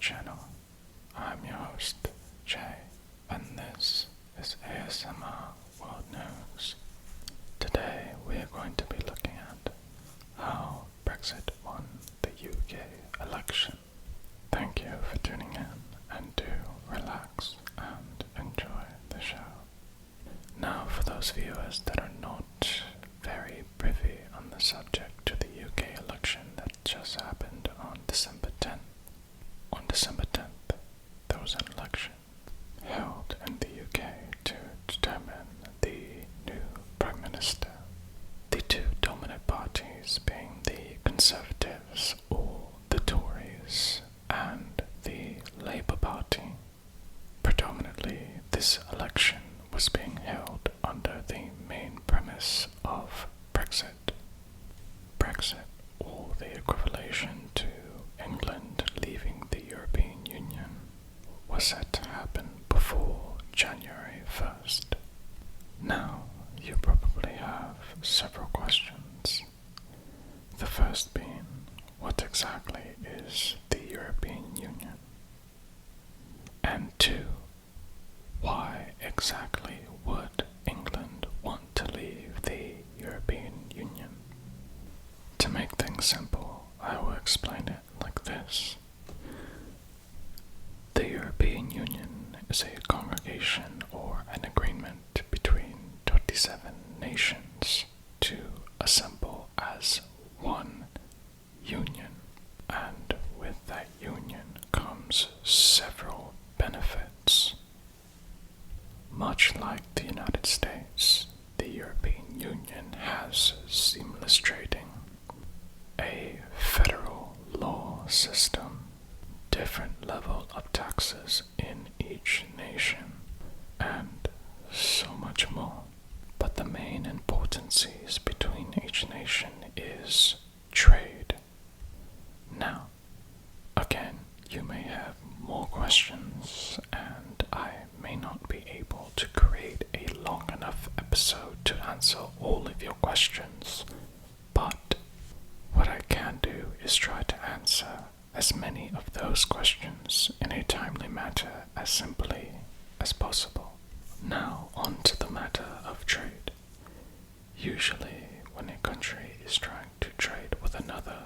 channel. I'm your host, Jay, and this is ASMR World News. Today we are going to be looking at how Brexit won the UK election. Thank you for tuning in, and do relax and enjoy the show. Now, for those viewers that are not very privy on the subject to the UK election that just happened on December 10th. On December 10th, there was an election held in the UK to determine the new Prime Minister. The two dominant parties being the Conservatives or the Tories and the Labour Party. Predominantly, this election was being held under the main premise of Brexit. Brexit, or the equivalent to England leaving the European Union, was set to happen before January 1st. Now, you probably have several questions. The first being, what exactly is the European Union? And two, why exactly would England want to leave the European Union? To make things simple, I will explain it like this. The European Union is a congregation or an agreement between 27 nations to assemble as one union, and with that union comes several benefits. Much like the United States, the European Union has seamless trading, a federal law system, different level of taxes in each nation, and so much more. But the main importances between each nation is trade. Now, again, you may have more questions, and I may not be able to create a long enough episode to answer all of your questions, but what I can do is try to answer as many of those questions in a timely manner as simply as possible. Now, on to the matter of trade. Usually, when a country is trying to trade with another,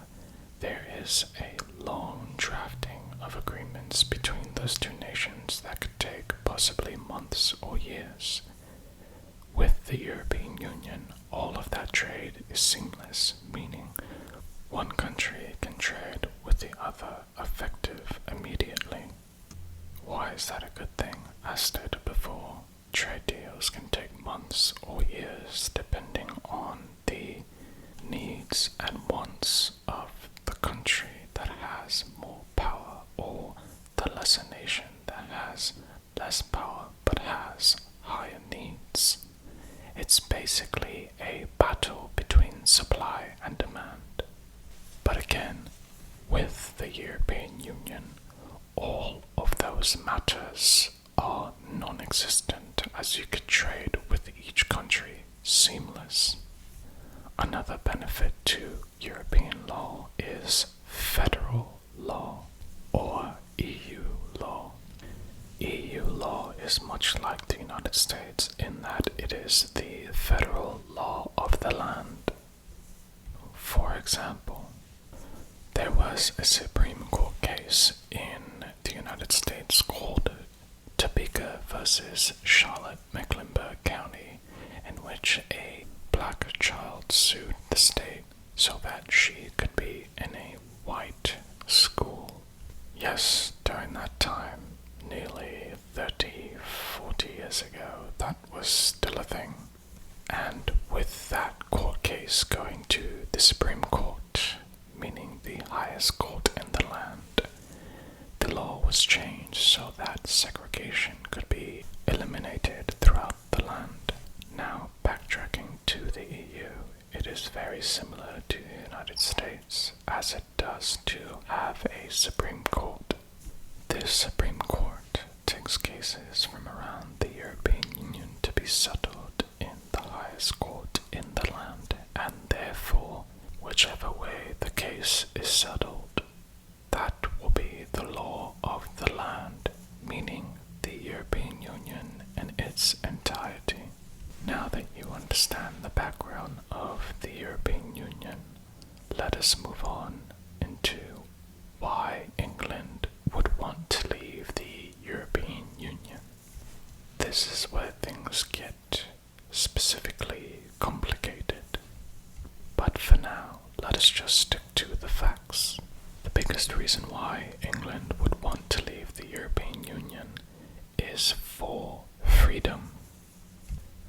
there is a long drafting of agreements between those two nations that could take possibly months or years. With the European Union, all of that trade is seamless, meaning one country can trade with the other effective immediately. Why is that a good thing? As stated before, trade deals can take months or years depending on the needs and wants of the country that has more power or the lesser nation that has less power but has higher needs. It's basically a battle between supply and demand. But again, with the European Union, all of those matters are non-existent, as you could trade with each country seamless. Another benefit to European law is federal law, or EU law. EU law is much like the United States in that it is the federal law of the land. For example, there was a Supreme Court case in the United States called Topeka versus Charlotte Mecklenburg County, in which a black child sued the state so that she could be in a white school. Yes, during that time, nearly 40 years ago, that was still a thing. And with that court case going to the Supreme Court, meaning the highest court in the land, the law was changed so that segregation could be eliminated throughout the land. Now, backtracking to the EU, it is very similar to the United States, as it does to have a Supreme Court. This Supreme Court takes cases from around the European Union to be settled in the highest court in the land, and therefore, whichever way the case is settled, that will be the law of let's just stick to the facts. The biggest reason why England would want to leave the European Union is for freedom.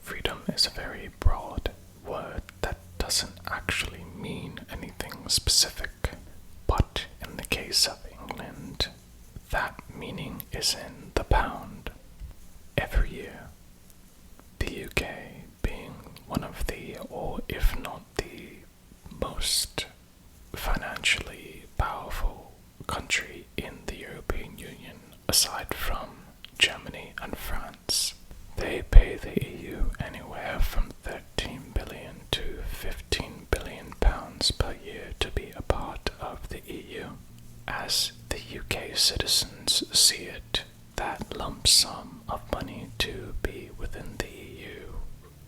Freedom is a very broad word that doesn't actually mean anything specific, but in the case of England, that meaning is in the pound. Every year, the UK, being one of the, or if not the most financially powerful country in the European Union, aside from Germany and France, they pay the EU anywhere from 13 billion to 15 billion pounds per year to be a part of the EU. As the UK citizens see it, that lump sum of money to be within the EU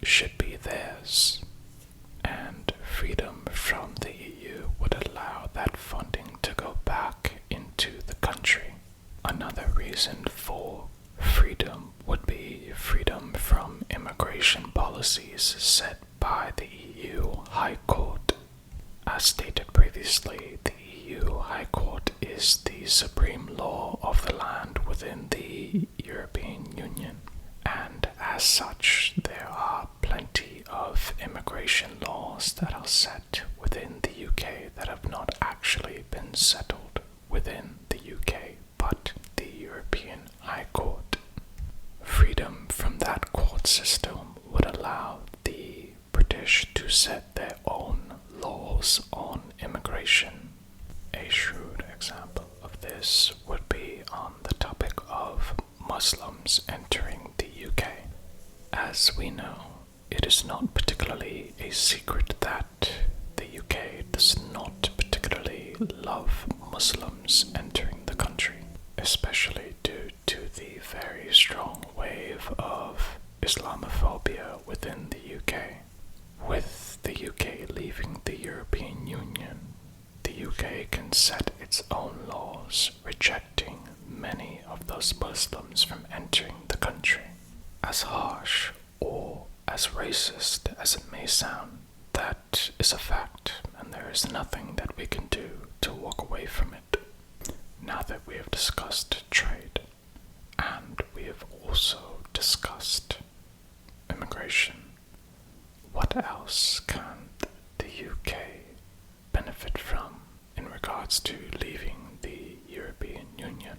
should be theirs, and freedom from the EU would allow that funding to go back into the country. Another reason for freedom would be freedom from immigration policies set by the EU High Court. As stated previously, the EU High Court is the supreme law of the land within the European Union, and as such, there are plenty of immigration laws that are set within the UK that have not actually been settled within the UK, but the European High Court. Freedom from that court system would allow the British to set their own laws on immigration. A shrewd example of this would be on the topic of Muslims entering the UK. As we know, it is not particularly a secret that the UK does not particularly love Muslims entering the country, especially due to the very strong wave of Islamophobia within the UK. With the UK leaving the European Union, the UK can set its own laws rejecting many of those Muslims from entering the country. As harsh or as racist as it may sound, that is a fact, and there is nothing that we can do to walk away from it. Now that we have discussed trade, and we have also discussed immigration, what else can the UK benefit from in regards to leaving the European Union?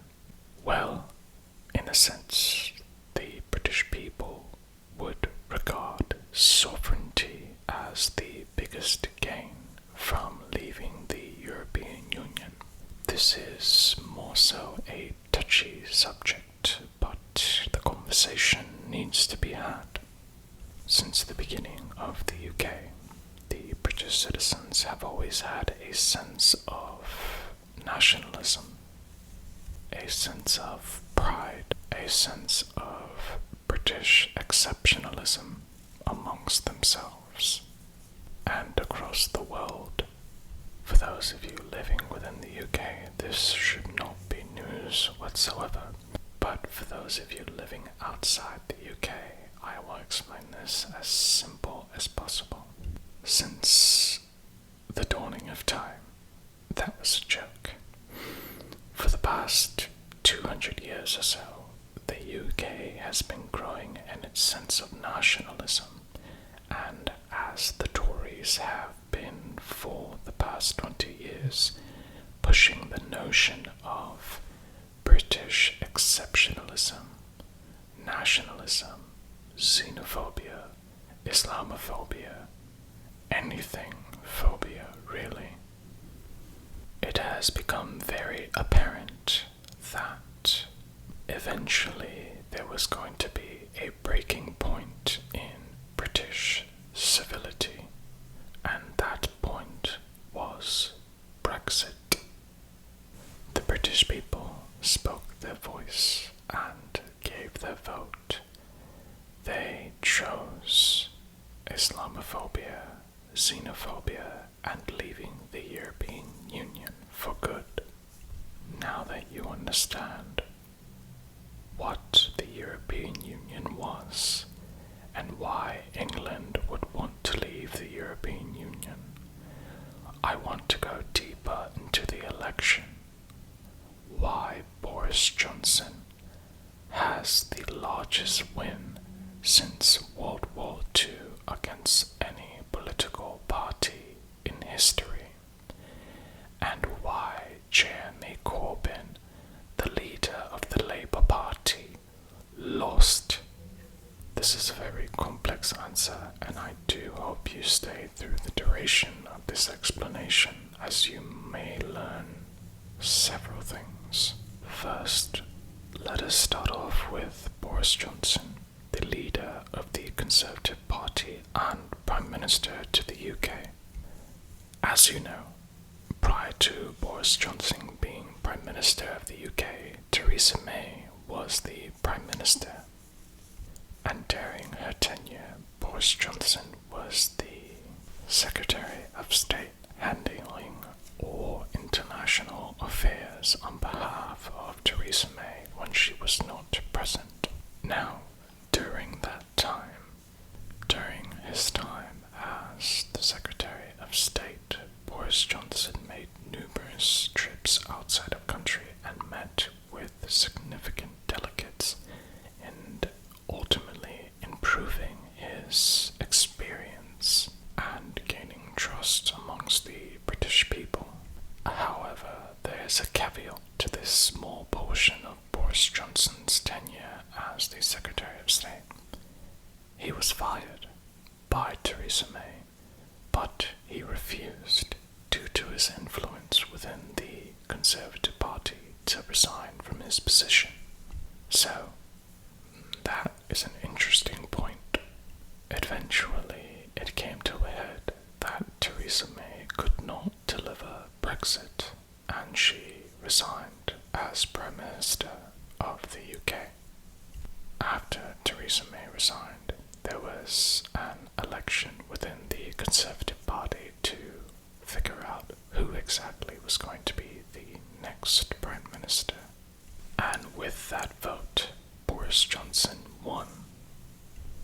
Well, in a sense, the British people would regard sovereignty as the biggest gain from leaving the European Union. This is more so a touchy subject, but the conversation needs to be had. Since the beginning of the UK, the British citizens have always had a sense of nationalism, a sense of pride, a sense of British exceptionalism amongst themselves and across the world. For those of you living within the UK, this should not be news whatsoever, but for those of you living outside the UK, I will explain this as simple as possible. Since the dawning of time, that was a joke. For the past 200 years or so, the UK has been growing in its sense of nationalism, and as the Tories have been for the past 20 years, pushing the notion of British exceptionalism, nationalism, xenophobia, Islamophobia, anything phobia really. It has become very apparent that eventually there was going to be a breaking point in British civility, and that point was Brexit. The British people spoke their voice and gave their vote. They chose Islamophobia, xenophobia, and leaving the European Union for good. Now that you understand what the European Union was and why England would want to leave the European Union, I want election. Why Boris Johnson has the largest win since World War II against any political party in history, and why Jeremy Corbyn, the leader of the Labour Party, lost. This is a very complex answer, and I do hope you stay through the duration of this explanation, as you may learn several things. First, let us start off with Boris Johnson, the leader of the Conservative Party and Prime Minister to the UK. As you know, prior to Boris Johnson being Prime Minister of the UK, Theresa May was the Prime Minister. And during her tenure, Boris Johnson was the Secretary of State, handling all international affairs on behalf of Theresa May when she was not present. Now, during that time, during his time as the Secretary of State, Boris Johnson made numerous trips outside of country and met with significant delegates and ultimately improving his experience and gaining trust amongst the British people. However, there is a caveat to this small portion of Boris Johnson's tenure as the Secretary of State. He was fired by Theresa May, but he refused, due to his influence within the Conservative Party, to resign from his position. So, that is an interesting point. Eventually, it came to a head that Theresa May could not deliver Brexit, and she resigned as Prime Minister of the UK. After Theresa May resigned, there was an election within the Conservative Party to figure out who exactly was going to be the next Prime Minister. And with that vote, Boris Johnson won.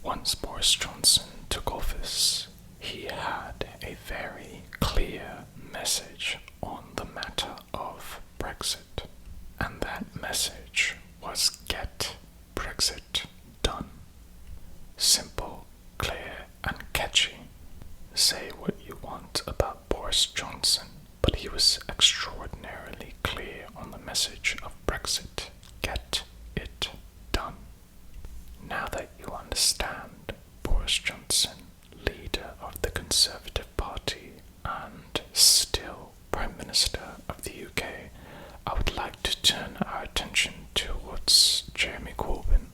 Once Boris Johnson took office, he had a very clear message on the matter of Brexit. And that message was get Brexit done. Simple, clear, and catchy. Say what you want about Boris Johnson, but he was extraordinarily clear on the message of Brexit. Get it done. Now that you understand Boris Johnson, leader of the Conservative Party and still Prime Minister of the UK, I would like to turn our attention towards Jeremy Corbyn,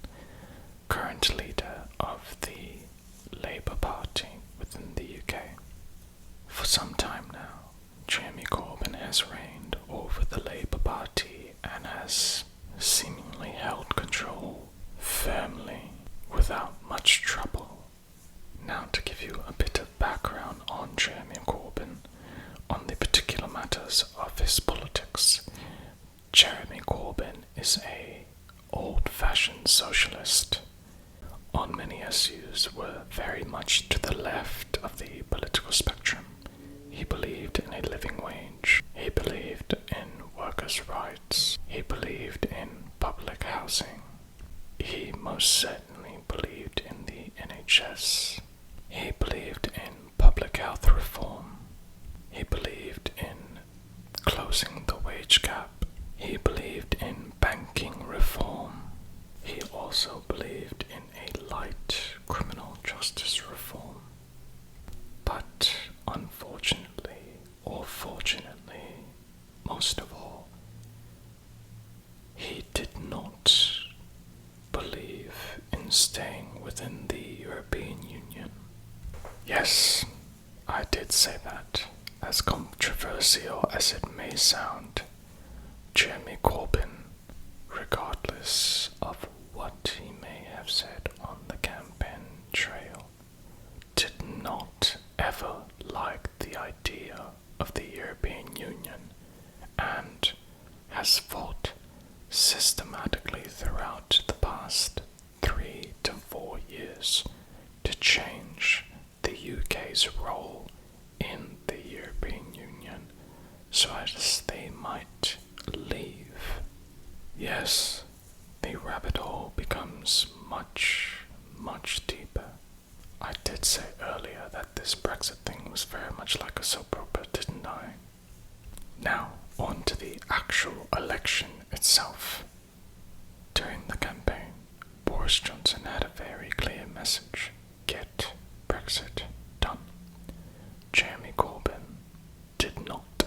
current leader of the Labour Party within the UK. For some time now, Jeremy Corbyn has reigned over the Labour Party and has seemingly held control firmly without much trouble. Now, to give you a bit of background on Jeremy Corbyn, on the particular matters of his politics, Jeremy Corbyn is a old-fashioned socialist. On many issues were very much to the left of the political spectrum. He believed in a living wage. He believed in workers' rights. He believed in public housing. He most certainly believed in the NHS. He believed in public health reform. He believed in closing the wage gap. He believed in banking reform. He also believed in a light criminal justice reform. But unfortunately, or fortunately, most of all, he did not believe in staying within the European Union. Yes, I did say that. As controversial as it may sound, Jeremy Corbyn, regardless of what he may have said on the campaign trail, did not ever like the idea of the European Union and has fought systematically throughout the past 3 to 4 years to change the UK's role in the European Union so as they might much, much deeper. I did say earlier that this Brexit thing was very much like a soap opera, didn't I? Now, on to the actual election itself. During the campaign, Boris Johnson had a very clear message: get Brexit done. Jeremy Corbyn did not.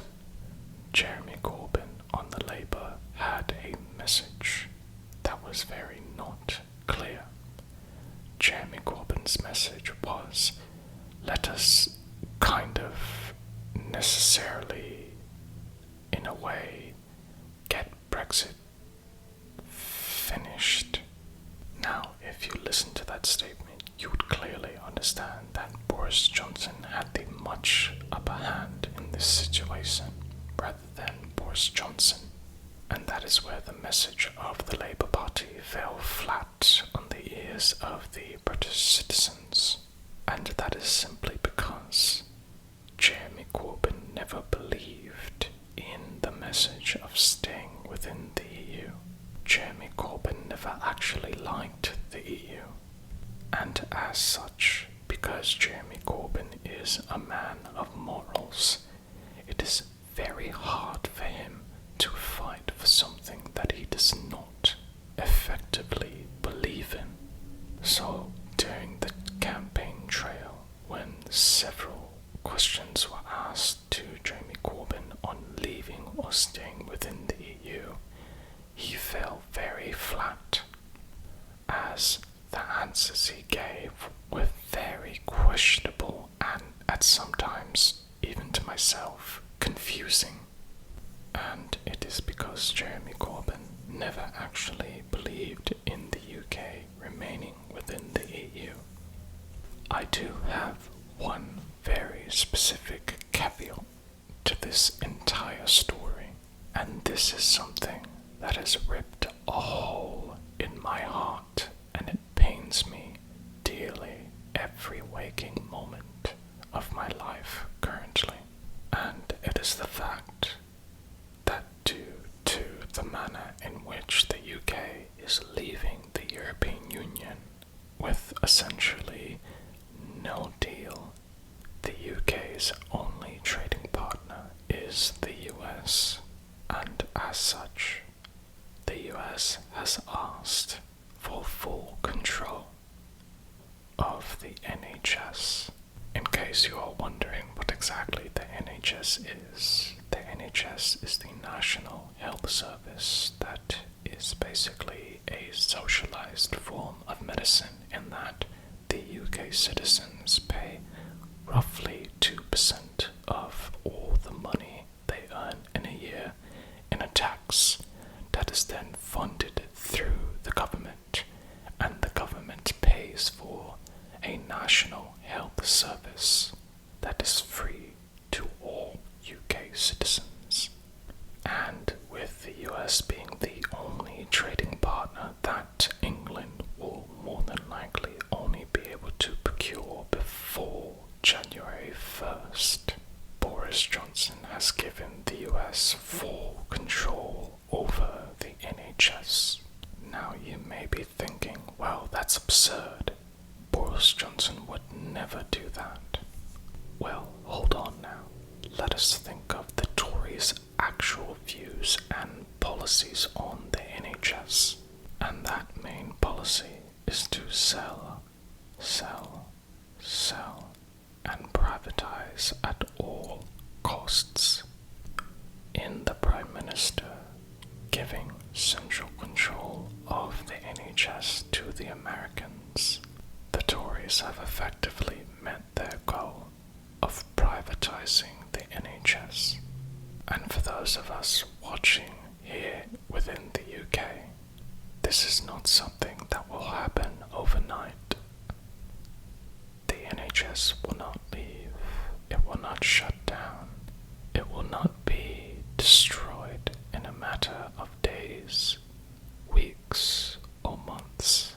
Jeremy Corbyn on the Labour had a message that was very not clear. Jeremy Corbyn's message was, let us kind of necessarily, in a way, get Brexit finished. Now, if you listen to that statement, you would clearly understand that Boris Johnson had the much upper hand in this situation, rather than Boris Johnson. And that is where the message of the Labour Party fell flat on the ears of the British citizens. And that is simply because Jeremy Corbyn never believed in the message of staying within the EU. Jeremy Corbyn never actually liked the EU. And as such, because Jeremy Corbyn is a man of morals, it is very hard for him to fight for something that he does not effectively believe in. So, during the campaign trail, when several questions were asked to Jeremy Corbyn on leaving or staying within the EU, he fell very flat, as the answers he gave were very questionable and, at sometimes, even to myself, confusing. And it is because Jeremy Corbyn never actually believed in the UK remaining within the EU. I do have one very specific caveat to this entire story, and this is something that has ripped a hole in my heart, and it pains me dearly every waking moment of my life currently. And it is the fact that due to the manner in which the UK is leaving the European Union with essentially no deal, the UK's only trading partner is the US, and as such, the US has asked for full control of the NHS. In case you are wondering what exactly the NHS is, the NHS is the National Health Service that is basically a socialized form of medicine in that the UK citizens pay roughly 2% of all the money they earn in a year in a tax that is then funded through the government, and the government pays for a national health service that is free to all UK citizens. And with the US being the only trading partner that England will more than likely only be able to procure before January 1st, Boris Johnson has given the US full control over the NHS. Now you may be thinking, well, that's absurd. Boris Johnson would never do that. Well, hold on now. Let us think of the Tories' actual views and policies on the NHS. And that main policy is to sell, and privatize at all costs. In the Prime Minister giving central control of the NHS to the Americans, the Tories have effectively met their goal of privatizing the NHS. And for those of us watching here within the UK, this is not something that will happen overnight. The NHS will not leave, it will not shut down, it will not be destroyed in a matter of days, weeks, or months.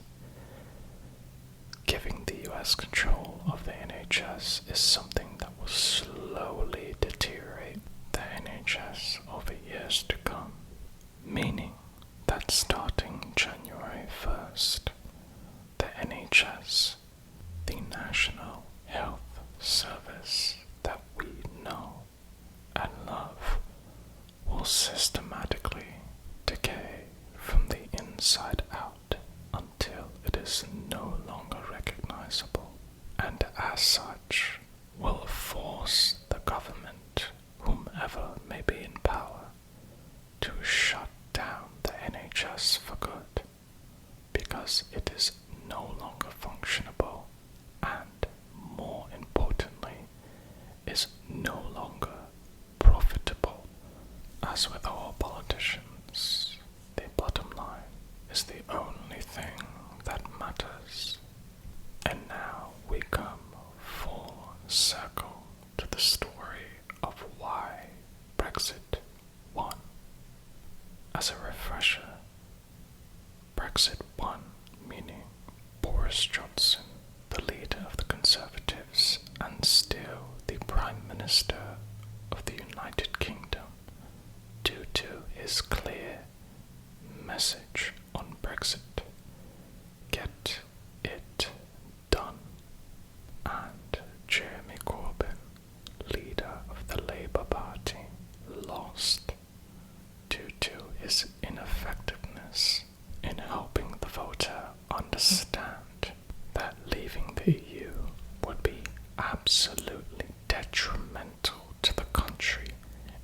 Giving the US control of the NHS is something that will slowly deteriorate the NHS over years to come, meaning that starting January 1st, the just for good, because it is no longer functionable and, more importantly, is no longer profitable. As with all politicians, the bottom line is the only thing that matters. And now we come full circle to the story of why Brexit won. As a refresher, Brexit won, meaning Boris Johnson, the leader of the Conservatives and still the Prime Minister of the United Kingdom, due to his clear message on Brexit: get it done. And Jeremy Corbyn, leader of the Labour Party, lost due to his ineffectiveness in helping the voter understand that leaving the EU would be absolutely detrimental to the country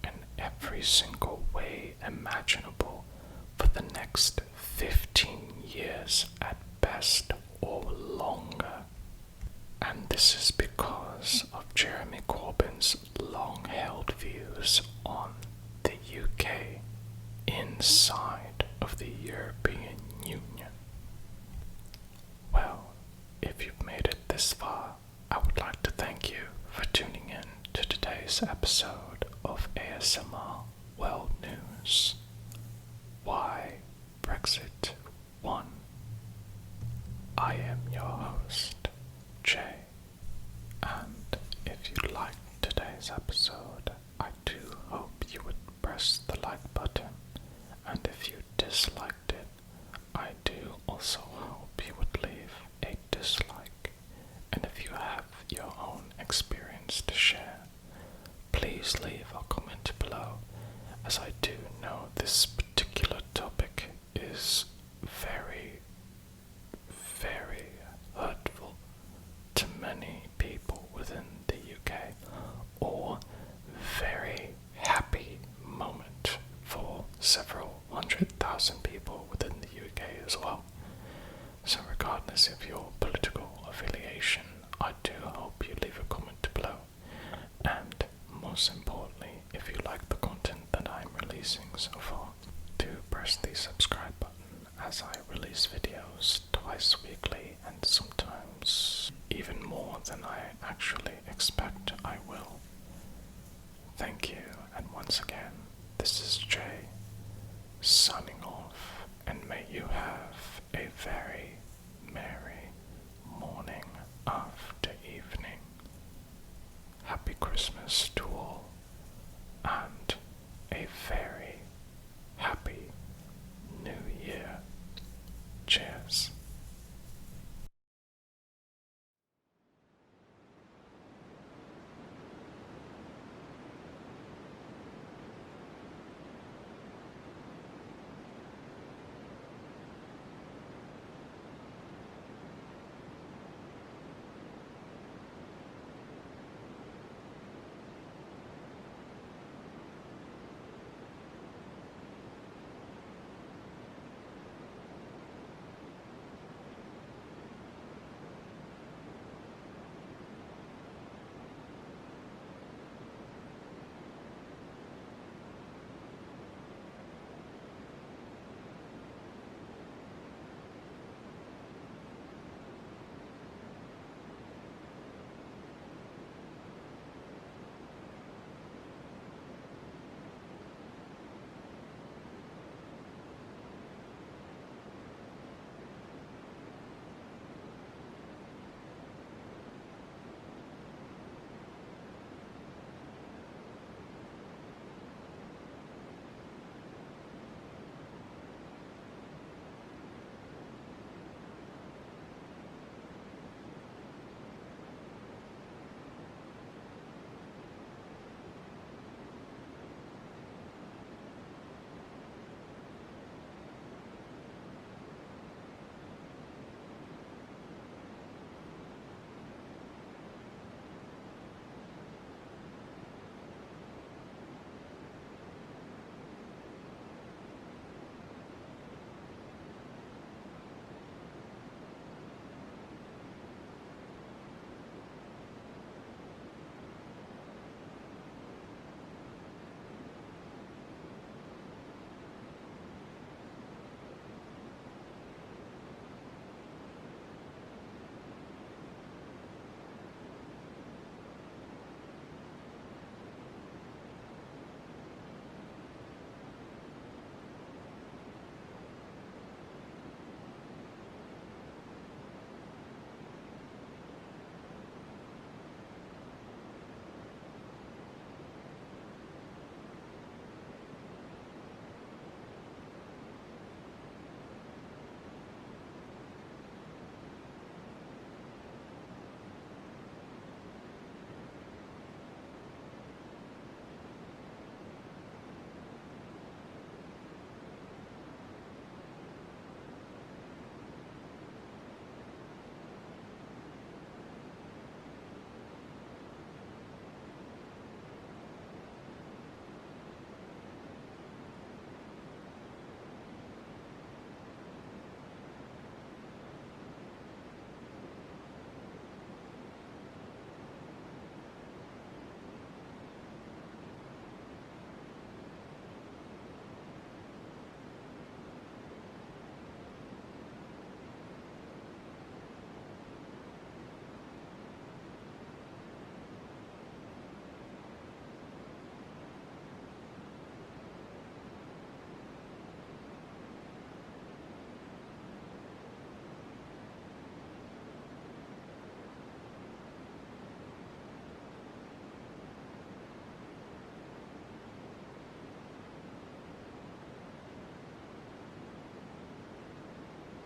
in every single way imaginable for the next 15 years at best or longer. And this is because of Jeremy Corbyn's long-held views on the UK inside of the European Union. Well, if you've made it this far, I would like to thank you for tuning in to today's episode of ASMR World News. Why Brexit Won. I am your host, Jay, and if you liked today's episode, I do hope you would press the like button, and if you disliked it, I do also hope you would leave a dislike. And if you have your own experience to share, please leave a comment below, as I do know this particular topic is very, very hurtful to many people within the UK, or very happy moment for several 100,000 people within the UK as well. So regardless of your political affiliation, I do hope you leave a comment below. And most importantly, if you like the content that I'm releasing so far, do press the subscribe button, as I release videos twice weekly and sometimes even more than I actually expect I will. Thank you, and once again, this is Jay, signing off, and may you have a very merry morning, after evening. Happy Christmas to